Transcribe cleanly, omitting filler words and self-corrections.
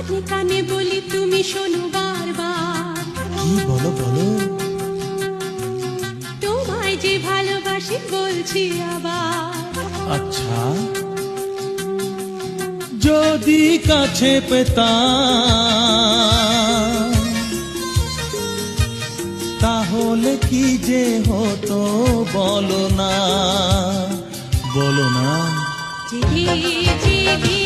কানে কানে বলি তুমি শোনো বারবার। কি বলো বলো, তোমায় যে ভালোবাসি বলছি আবার। আচ্ছা যদি কাছে পেতাম তাহলে কি যে হতো বলো না, বলো না। জেগে জেগে